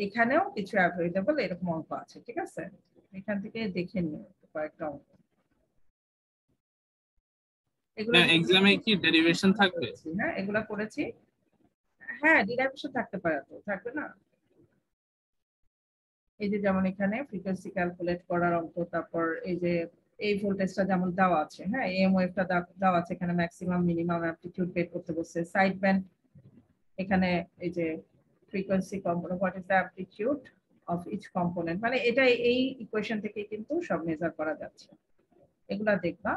এখানেও কিছু অ্যাভয়েডেবল এরকম অঙ্ক আছে, ঠিক আছে? এখান থেকে দেখে নিও কয়েকটা অঙ্ক, এগুলো ম্যাম এক্সামে কি ডেরিভেশন থাকবে? করেছি। হ্যাঁ, এগুলা করেছি। হ্যাঁ, ডিরাইভেশন থাকতে পারে, তো থাকবে না? এই যে যেমন এখানে ফ্রিকোয়েন্সি ক্যালকুলেট করার অঙ্ক, তারপর এই যে এই ভোল্টেজটা যেমন দেওয়া আছে, হ্যাঁ, এম ওয়েভটা দেওয়া আছে, এখানে ম্যাক্সিমাম মিনিমাম অ্যামপ্লিটিউড বের করতে বলছে, সাইড ব্যান্ড, এখানে এই যে frequency component, what is the amplitude of each component, মানে এটা এই ইকুয়েশন থেকে কিন্তু সব মেজার করা যাচ্ছে, এগুলা দেখবা।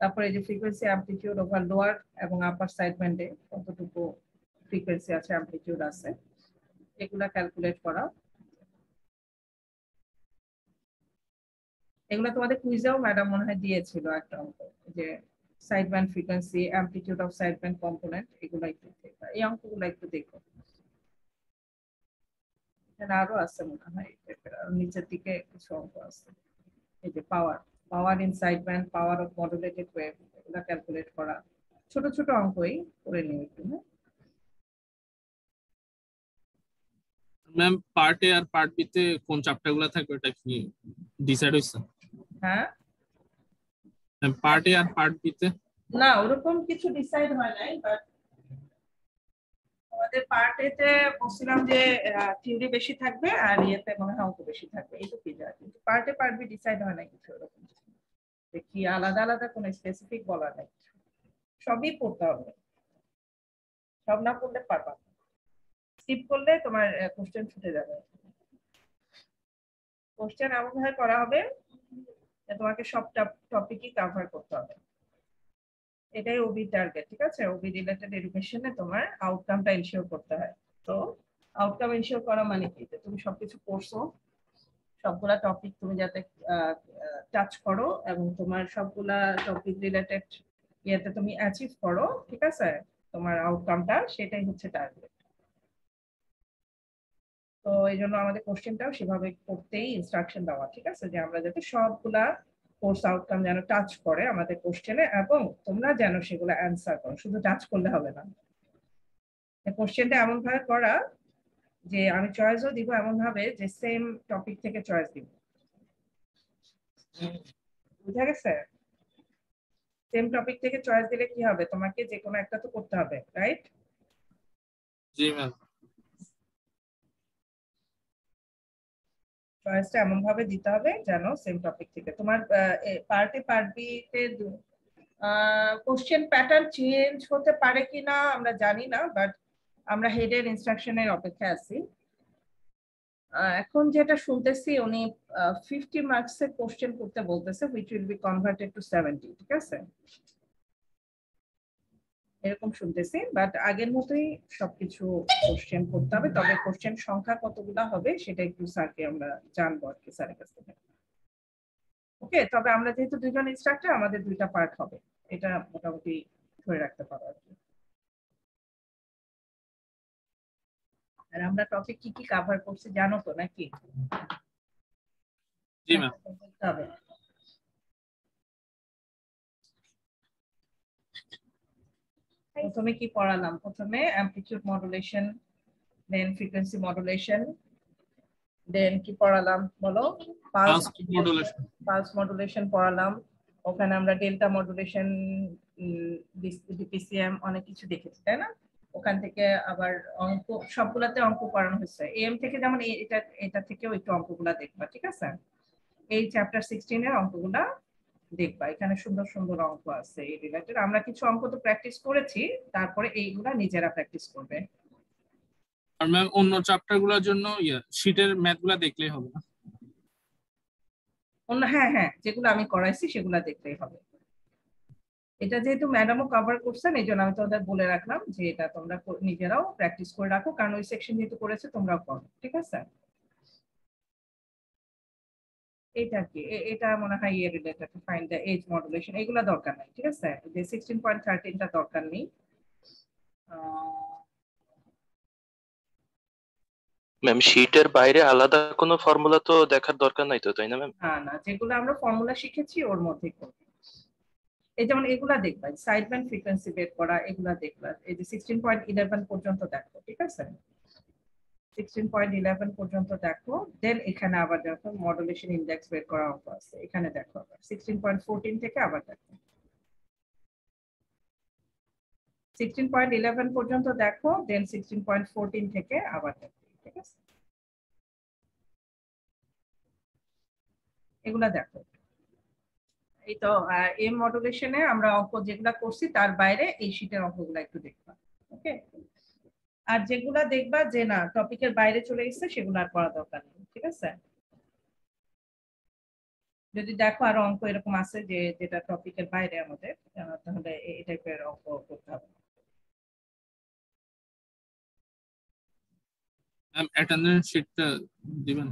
তারপরে এই যে ফ্রিকোয়েন্সি অ্যামপ্লিটিউড ওভার লোয়ার এবং আপার সাইড ব্যান্ডে কতটুকু ফ্রিকোয়েন্সি আছে, অ্যামপ্লিটিউড আছে, এগুলা ক্যালকুলেট করা। এগুলো তোমাদের কুইজেও ম্যাডাম মনে হয় দিয়েছিল একটা অঙ্ক, যে side band frequency, amplitude of side band component, এগুলো একটু দেখবা, এই অঙ্কগুলো একটু দেখো। এখানে আরো আছে মনে হয়, নিচের দিকে কিছু অঙ্ক আছে। এই যে power, power in side band, power of modulated wave, এগুলো ক্যালকুলেট করা। ছোট ছোট অঙ্কই করে নিও একটু, হ্যাঁ। ম্যাম পার্ট এ আর পার্ট বি তে কোন চ্যাপ্টার গুলো থাকবে এটা কি ডিসাইড হইছে? হ্যাঁ, ম্যাম পার্ট এ আর পার্ট বি তে না ওরকম কিছু ডিসাইড হয় নাই, বাট আমাদের পার্ট এতে বলছিলাম যে থিওরি বেশি থাকবে আর ইয়েতে মনে হয় অঙ্ক বেশি থাকবে, এই তো কি যায়, কিন্তু পার্টে পার্ট বি ডিসাইড হয় না কিছু এরকম কি আলাদা আলাদা কোনো স্পেসিফিক বলা নাই, সবই পড়তে হবে, সব না পড়লে পারবা না, স্কিপ করলে তোমার কোশ্চেন ছুটে যাবে। কোশ্চেন এমন ভাবে করা হবে যে তোমাকে সব টপিকই কভার করতে হবে, এটাই ওবি টার্গেট, ঠিক আছে? ওবি রিলেটেড এডুকেশনে তোমার আউটকামটা এনশিওর করতে হয়। তো আউটকাম এনশিওর করা মানে কি, যে তুমি সবকিছু পড়ছো, সবগুলা টপিক তুমি যাতে টাচ করো এবং তোমার সবগুলা টপিক রিলেটেড ইয়েতে তুমি অ্যাচিভ করো, ঠিক আছে? তোমার আউটকামটা সেটাই হচ্ছে টার্গেট। তো এই জন্য আমাদের কোশ্চেনটাও সেভাবে করতেই ইনস্ট্রাকশন দেওয়া, ঠিক আছে? যে আমরা যাতে সবগুলা কোর্স আউটকাম যেন টাচ করে আমাদের কোশ্চেনে, এবং তোমরা যেন সেগুলো অ্যান্সার করো, শুধু টাচ করলে হবে না। কোশ্চেনটা এমন ভাবে করা যে আমি চয়েসও দিব এমন ভাবে যে সেম টপিক থেকে চয়েস দিব, বুঝা গেছে? সেম টপিক থেকে চয়েস দিলে কি হবে, তোমাকে যে কোনো একটা তো করতে হবে, রাইট? জি ম্যাম। চয়েসটা এমন ভাবে দিতে হবে যেন সেম টপিক থেকে তোমার পার্ট বি তে কোশ্চেন প্যাটার্ন চেঞ্জ হতে পারে কিনা আমরা জানি না, বাট আমরা হেডের ইনস্ট্রাকশনের অপেক্ষায় আছি। এখন যেটা শুনতেছি উনি 50 মার্কস এর কোশ্চেন করতে বলতেছে, which will be converted to 70, ঠিক আছে? এরকম শুনতেছি, বাট আগের মতোই সবকিছু কোশ্চেন করতে হবে, তবে কোশ্চেন সংখ্যা কতগুলা হবে সেটা একটু স্যারকে আমরা জানবো আর কি, স্যারের কাছ থেকে। ওকে, তবে আমরা যেহেতু দুইজন ইনস্ট্রাক্টর, আমাদের দুইটা পার্ট হবে, এটা মোটামুটি ধরে রাখতে পারো আর কি। আর আমরা টপিক কি কি কভার করছি জানো তো নাকি? জি ম্যাম। হবে প্রথমে কি পড়ালাম, প্রথমে অ্যামপ্লিটিউড মডুলেশন, দেন ফ্রিকোয়েন্সি মডুলেশন, দেন কি পড়ালাম বলো, পালস মডুলেশন পড়ালাম, ওখানে আমরা ডেল্টা মডুলেশন, ডিপিসিএম অনেক কিছু দেখেছি, তাই না? ওখান থেকে আবার অঙ্ক, সবগুলাতে অঙ্ক করানো হয়েছে, এম থেকে যেমন এটা এটা থেকেও একটু অঙ্কগুলা দেখবা, ঠিক আছে? এই চ্যাপ্টার 16 এর অঙ্কগুলা দেখবা, এখানে সুন্দর সুন্দর অঙ্ক আছে এই রিলেটেড, আমরা কিছু অঙ্ক তো প্র্যাকটিস করেছি, তারপরে এইগুলা নিজেরা প্র্যাকটিস করবে। আর ম্যাম অন্য চ্যাপ্টার গুলোর জন্য শীটের ম্যাথ গুলা দেখলেই হবে না? অন্য, হ্যাঁ হ্যাঁ, যেগুলো আমি করাইছি সেগুলো দেখলেই হবে। এটা যেহেতু ম্যাডামও কভার করছেন, এই জন্য আমি তোমাদের বলে রাখলাম যে এটা তোমরা নিজেরাও প্র্যাকটিস করে রাখো, কারণ ওই সেকশন যেহেতু করেছে তোমরাও করো, ঠিক আছে? এটা কি এটা মনে হয় ইয়ে related, find the edge modulation, এগুলো দরকার নাই, ঠিক আছে? যে 16.13টা দরকার নেই। ম্যাম শীটের বাইরে আলাদা কোনো ফর্মুলা তো দেখার দরকার নাই তো, তাই না ম্যাম? না না, যেগুলো আমরা ফর্মুলা শিখেছি ওর মধ্যেই করব। এই যেমন এগুলা দেখবা, সাইড ব্যান্ড ফ্রিকোয়েন্সি বের করা, এগুলা দেখবা, এই যে 16.11 পর্যন্ত দেখো, ঠিক আছে? 16.11 পর্যন্ত দেখো, দেন এখানে আবার দেখো মডুলেশন ইন্ডেক্স বের করা অঙ্ক আছে, এখানে দেখো আবার 16.14 থেকে আবার দেখো 16.11 পর্যন্ত দেখো, দেন 16.14 থেকে আবার দেখো, ঠিক আছে? এগুলা দেখো। এই তো এম মডুলেশনে আমরা অঙ্ক যেগুলা করছি তার বাইরে এই শীটের অঙ্কগুলা একটু দেখবা, ওকে? আর যেগুলা দেখবা যে না টপিকের বাইরে চলে গেছে সেগুলো আর করা দরকার নেই, ঠিক আছে? যদি দেখো আরো অঙ্ক এরকম আছে যে যেটা টপিকের বাইরে আমাদের, তাহলে এই টাইপের অঙ্ক করতে হবে। ম্যাম অ্যাটেন্ডেন্স শীটটা দিবেন?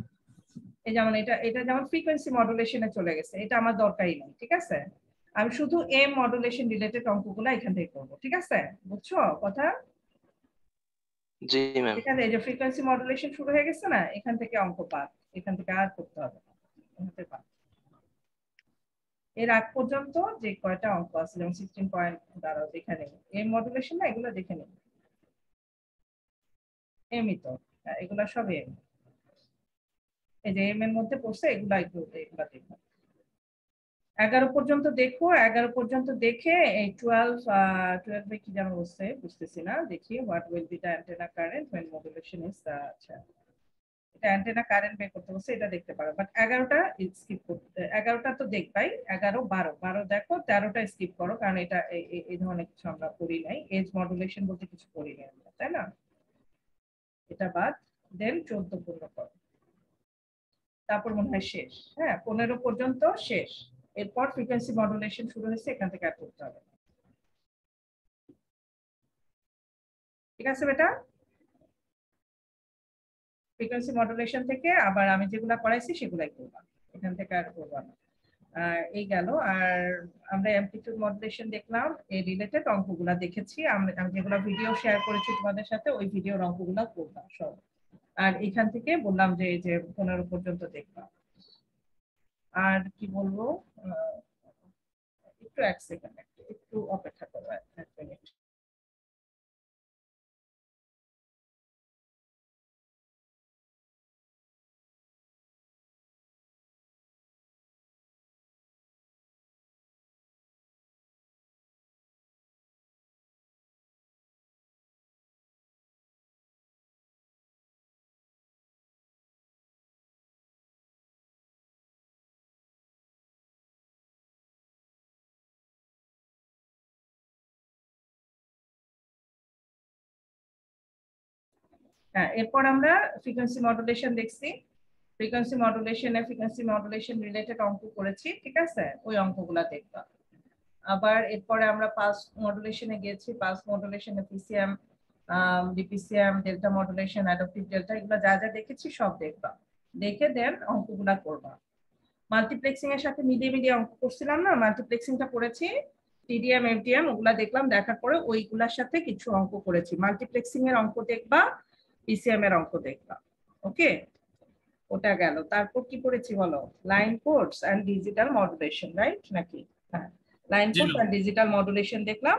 এই যেমন এটা এটা যেমন ফ্রিকোয়েন্সি মডুলেশনে চলে গেছে, এটা আমার দরকারই নেই, ঠিক আছে? আমি শুধু এম মডুলেশন রিলেটেড অঙ্কগুলো এখান থেকে করবো, ঠিক আছে? বুঝছো কথা? জি ম্যাম। এখানে এই যে ফ্রিকোয়েন্সি মডুলেশন শুরু হয়ে গেছে না, এখান থেকে অঙ্ক পাক, এখান থেকে আর করতে হবে না, এর আগ পর্যন্ত যে কয়টা অঙ্ক আছে যেমন 16 পয়েন্ট দ্বারা দেখে নেই, এম মডুলেশন না, এগুলো দেখে নেই, এমই তো, এগুলা সব এম, এই যে এম এর মধ্যে পড়ছে এগুলা একটু এগুলা দেখবেন। 11 পর্যন্ত দেখো, 11 পর্যন্ত দেখে এই 12 কি যেন বলছে বুঝতেছি না, দেখি what will be the antenna current when modulation is আচ্ছা এটা অ্যান্টেনা কারেন্ট বের করতে বলছে, এটা দেখতে পারো, বাট 11টা স্কিপ করতে, 11টা তো দেখবাই, 11 12 দেখো, 13টা স্কিপ করো, কারণ এটা এই ধরনের কিছু আমরা করি নাই, এজ মডুলেশন বলতে কিছু করি নাই আমরা, তাই না? এটা বাদ, দেন 14 পূর্ণ করো, তারপর মনে হয় শেষ। হ্যাঁ, 15 পর্যন্ত শেষ, এরপর ফ্রিকোয়েন্সি মডুলেশন শুরু হয়েছে, এখান থেকে আর করতে হবে। ঠিক আছে বেটা? ফ্রিকোয়েন্সি মডুলেশন থেকে আবার আমি যেগুলা করাইছি সেগুলাই করবা, এখান থেকে আর করবা না। এই গেল। আর আমরা অ্যামপ্লিটিউড মডুলেশন দেখলাম, এই রিলেটেড অঙ্কগুলা দেখেছি, আমি যেগুলো ভিডিও শেয়ার করেছি তোমাদের সাথে, ওই ভিডিওর অঙ্কগুলা করবা সব। আর এখান থেকে বললাম যে এই যে 15 পর্যন্ত দেখবা। আর কি বলবো, একটু এক সেকেন্ড, একটু অপেক্ষা করো, 1 মিনিট। হ্যাঁ, এরপর আমরা ফ্রিকোয়েন্সি মডুলেশন দেখছি, ফ্রিকোয়েন্সি মডুলেশন রিলেটেড অঙ্ক করেছি, ঠিক আছে? ওই অঙ্কগুলা দেখবা। আবার এরপরে আমরা পালস মডুলেশনে গিয়েছি, পালস মডুলেশনে PCM, DPCM, delta modulation, adaptive delta, এগুলো যা যা দেখেছি সব দেখবা, দেখে দেন অঙ্কগুলা করবা। মাল্টিপ্লেক্সিং এর সাথে মিডিয়ে অঙ্ক করছিলাম না, মাল্টিপ্লেক্সিংটা করেছি, টিডিএম এফডিএম ওগুলা দেখলাম, দেখার পরে ওইগুলার সাথে কিছু অঙ্ক করেছি। মাল্টিপ্লেক্সিং এর অঙ্ক দেখবা, পিসিএম এর অঙ্ক দেখবা, ওকে? ওটা গেল। তারপর কি করেছি বলো? Line codes and digital modulation, right নাকি? হ্যাঁ, লাইন কোড আর ডিজিটাল মডুলেশন দেখলাম,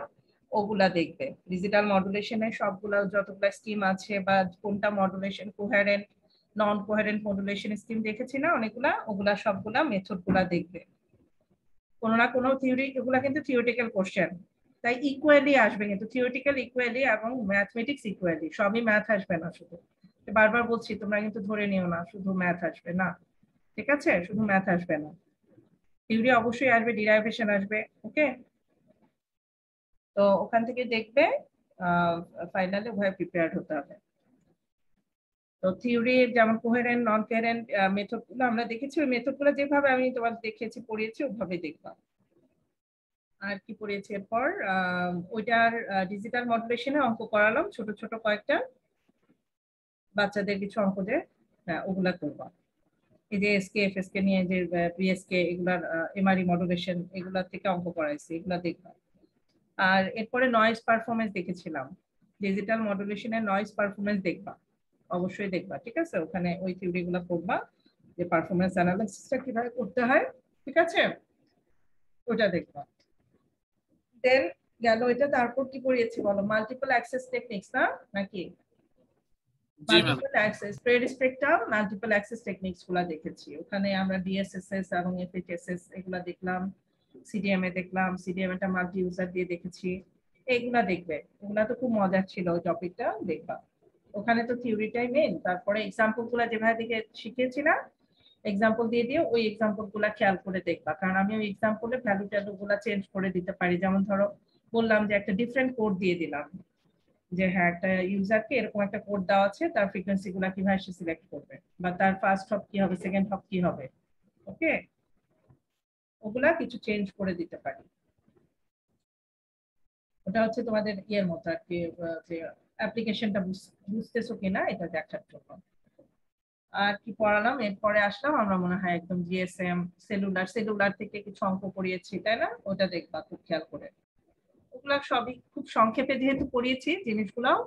ওগুলা দেখবে। ডিজিটাল মডুলেশনের সবগুলা যতগুলা স্কিম আছে, বা কোনটা মডুলেশন কোহেরেন্ট, নন কোহেরেন্ট মডুলেশন স্কিম দেখেছি না অনেকগুলা, ওগুলা সবগুলা মেথড গুলা দেখবে। কোনো না কোনো থিওরি, এগুলা কিন্তু থিওরিটিক্যাল কোশ্চেন, তাই ইকুয়ালি আসবে, কিন্তু থিওরিটিক্যাল ইকুয়ালি এবং ম্যাথমেটিক্স ইকুয়ালি, সবই ম্যাথ আসবে না শুধু। বারবার বলছি, তোমরা কিন্তু ধরে নিও না শুধু ম্যাথ আসবে না, ঠিক আছে? শুধু ম্যাথ আসবে না, থিওরি অবশ্যই আসবে, ডিরাইভেশন আসবে, ওকে? তো ওখান থেকে দেখবে, ফাইনালি উভয় প্রিপেয়ার্ড হতে হবে। তো থিওরি যেমন কোহেরেন্ট, নন কোহেরেন্ট মেথড গুলো আমরা দেখেছি, ওই মেথড গুলো যেভাবে আমি তোমার দেখেছি পড়িয়েছি ওইভাবে দেখবা। আর কি পড়িয়েছি এরপর, ওইটার ডিজিটাল মডুলেশনে অঙ্ক করালাম, ছোট ছোট কয়েকটা বাচ্চাদের কিছু অঙ্ক যে, ওগুলা করবা। এই যে এসকে এফএসকে নিয়ে যে পিএসকে, এগুলার এমআরই মডুলেশন, এগুলা থেকে অঙ্ক করাইছি, এগুলা দেখবা। আর এরপরে নয়েজ পারফরমেন্স দেখেছিলাম, ডিজিটাল মডুলেশনের নয়েজ পারফরমেন্স দেখবা, অবশ্যই দেখবা, ঠিক আছে? ওখানে ওই থিওরি গুলা পড়বা, যে পারফরমেন্স অ্যানালিসিসটা কিভাবে করতে হয়, ঠিক আছে? ওটা দেখবা। দেন গেল এটা। তারপর কি পড়িয়েছি বলো? মাল্টিপল অ্যাক্সেস টেকনিক্স, না নাকি? Multiple access, spread spectrum, multiple access techniques গুলা দেখেছি। ওখানে আমরা ডিএসএসএস এবং এফএইচএসএস এগুলা দেখলাম, সিডিএম এ দেখলাম, সিডিএম এটা মাল্টি ইউজার দিয়ে দেখেছি, এগুলা দেখবে। এগুলা তো খুব মজার ছিল, ওই টপিকটা দেখবা। ওখানে তো থিওরিটাই মেইন, তারপরে এক্সাম্পল গুলা যেভাবে দেখে শিখিয়েছি না, এক্সাম্পল দিয়ে দিয়ে ওই এক্সাম্পল গুলা খেয়াল করে দেখবা, কারণ আমি ওই এক্সাম্পলে ভ্যালু ট্যালু গুলা চেঞ্জ করে দিতে পারি। যেমন ধরো বললাম যে একটা ডিফারেন্ট কোড দিয়ে দিলাম, যে হ্যাঁ একটা ইউজারকে এরকম একটা কোড দেওয়া আছে, তার ফ্রিকোয়েন্সি গুলা কিভাবে সে সিলেক্ট করবে, বা তার ফার্স্ট হপ কি হবে, সেকেন্ড হপ কি হবে, ওকে? ওগুলা কিছু চেঞ্জ করে দিতে পারি। ওটা হচ্ছে তোমাদের ইয়ের মতো আর কি, যে অ্যাপ্লিকেশনটা বুঝতেছো কিনা এটা দেখার জন্য। আর কি পড়ালাম? এরপরে আসলাম আমরা মনে হয় একদম জিএসএম, সেলুলার থেকে কিছু অঙ্ক পড়িয়েছি, তাই না? ওটা দেখবা খুব খেয়াল করে। ওগুলা সবই খুব সংক্ষেপে যেহেতু পড়িয়েছি জিনিসগুলাও,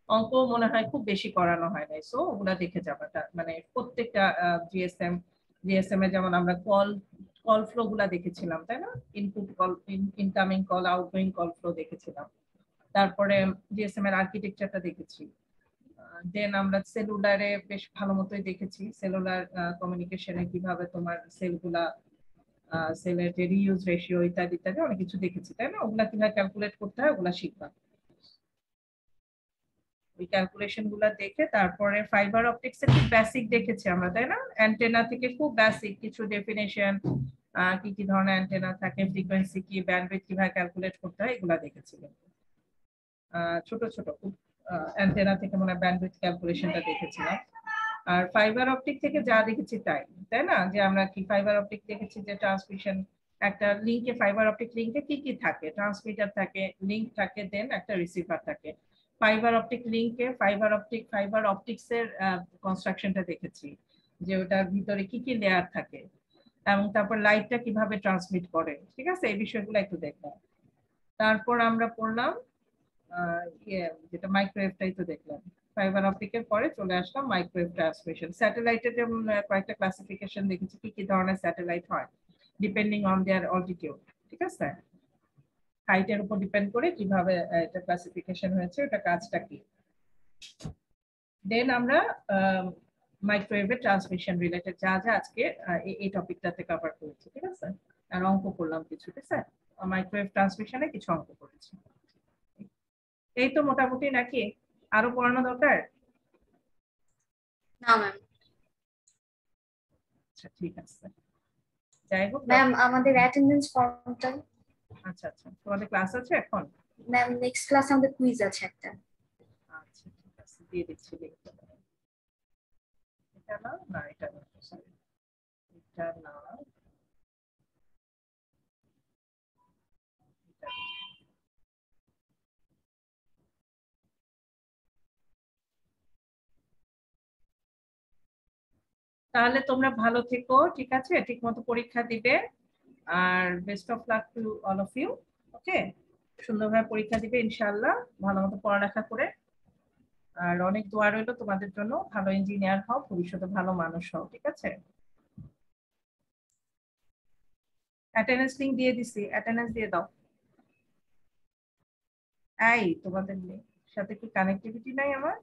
অঙ্ক মনে হয় খুব বেশি করানো হয় নাই, সো ওগুলা দেখে যাবা। মানে প্রত্যেকটা জিএসএম এ যেমন আমরা কল ফ্লো গুলা দেখেছিলাম, তাই না? Input call, incoming call, outgoing call flow দেখেছিলাম। তারপরে জিএসএম এর আর্কিটেকচারটা দেখেছি। দেন আমরা সেলুলারে বেশ ভালো মতোই দেখেছি, সেলুলার কমিউনিকেশনে কিভাবে তোমার সেলগুলা সেলের যে রিইউজ রেশিও ইত্যাদি ইত্যাদি অনেক কিছু দেখেছি, তাই না? ওগুলা কিভাবে ক্যালকুলেট করতে হয় ওগুলা শিখবা। ওই ক্যালকুলেশন গুলা দেখে তারপরে ফাইবার অপটিক্স এর খুব বেসিক দেখেছি আমরা, তাই না? অ্যান্টেনা থেকে খুব বেসিক কিছু ডেফিনেশন, কি কি ধরনের অ্যান্টেনা থাকে, ফ্রিকোয়েন্সি কি, ব্যান্ডউইথ কিভাবে ক্যালকুলেট করতে হয় এগুলা দেখেছি। ছোট ছোট খুব অ্যান্টেনা থেকে মনে হয় ব্যান্ডউইথ ক্যালকুলেশনটা দেখেছিলাম। আর ফাইবার অপটিক থেকে যা দেখেছি তাই, তাই না? যে আমরা কি ফাইবার অপটিক দেখেছি যে ট্রান্সমিশন, একটা লিংকে, ফাইবার অপটিক লিংকে কি কি থাকে, ট্রান্সমিটার থাকে, লিংক থাকে, দেন একটা রিসিভার থাকে। ফাইবার অপটিক লিংকে ফাইবার অপটিক্স এর কনস্ট্রাকশনটা দেখেছি, যে ওটার ভিতরে কি কি লেয়ার থাকে এবং তারপর লাইটটা কিভাবে ট্রান্সমিট করে, ঠিক আছে? এই বিষয়গুলো একটু দেখলাম। তারপর আমরা পড়লাম যেটা মাইক্রোওয়েভটাই তো দেখলাম। ফাইবার অপটিকের পরে চলে আসলাম মাইক্রোওয়েভ ট্রান্সমিশন। স্যাটেলাইটের যেমন কয়েকটা ক্লাসিফিকেশন দেখেছি, কি কি ধরনের স্যাটেলাইট হয় ডিপেন্ডিং অন দেয়ার অল্টিটিউড, ঠিক আছে? হাইটের উপর ডিপেন্ড করে কিভাবে এটা ক্লাসিফিকেশন হয়েছে, এটা কাজটা কি। দেন আমরা মাইক্রোওয়েভের ট্রান্সমিশন রিলেটেড যা যা আজকে এই টপিকটাতে কভার করেছি, ঠিক আছে? আর অঙ্ক করলাম কিছু, ঠিক আছে? মাইক্রোওয়েভ ট্রান্সমিশনে কিছু অঙ্ক করেছি। এই তো মোটামুটি, নাকি আরো পড়ানো দরকার? না ম্যাম। আচ্ছা ঠিক আছে, যাই হোক। ম্যাম আমাদের অ্যাটেন্ডেন্স ফর্মটা। আচ্ছা আচ্ছা, তোমাদের ক্লাস আছে এখন? ম্যাম নেক্সট ক্লাসে আমাদের কুইজ আছে একটা। আচ্ছা ঠিক আছে, দিয়ে দিচ্ছি লিখতে। এটা না, না এটা না, সরি এটা না, এটা। তাহলে তোমরা ভালো থেকো, ঠিক আছে? ঠিক মতো পরীক্ষা দিবে, আর best of luck to all of you. Okay, সুন্দরভাবে পরীক্ষা দিবে ইনশাআল্লাহ, ভালো মতো পড়ালেখা করে। আর অনেক দোয়া রইলো তোমাদের জন্য, ভালো ইঞ্জিনিয়ার হও, ভবিষ্যতে ভালো মানুষ হও, ঠিক আছে? অ্যাটেন্ডেন্স লিংক দিয়ে দিছি, অ্যাটেন্ডেন্স দিয়ে দাও। এই তোমাদের সাথে কি কানেক্টিভিটি নাই আমার?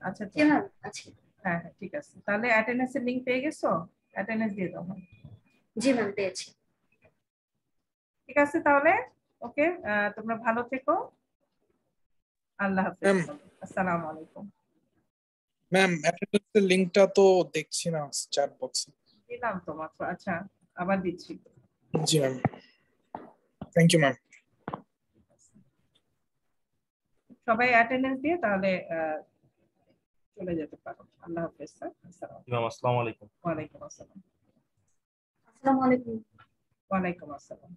আচ্ছা জি ম্যাম আছে। হ্যাঁ হ্যাঁ ঠিক আছে, তাহলে অ্যাটেন্ডেন্সের লিংক পেয়ে গেছো? অ্যাটেন্ডেন্স দিয়ে দাও। জি ম্যাম পেয়েছি। ঠিক আছে তাহলে, ওকে, তোমরা ভালো থেকো, আল্লাহ হাফেজ, আসসালামু আলাইকুম। ম্যাম অ্যাটেন্ডেন্সের লিংকটা তো দেখছি না চ্যাট বক্সে। দিলাম তো মাত্র, আচ্ছা আবার দিচ্ছি। জি ম্যাম, থ্যাংক ইউ ম্যাম। সবাই অ্যাটেন্ডেন্স দিয়ে তাহলে চলে যেতে পারো। আল্লাহ হাফেজ, আসসালামু আলাইকুম। ওয়ালাইকুম আসসালাম। আসসালামু আলাইকুম। ওয়ালাইকুম আসসালাম।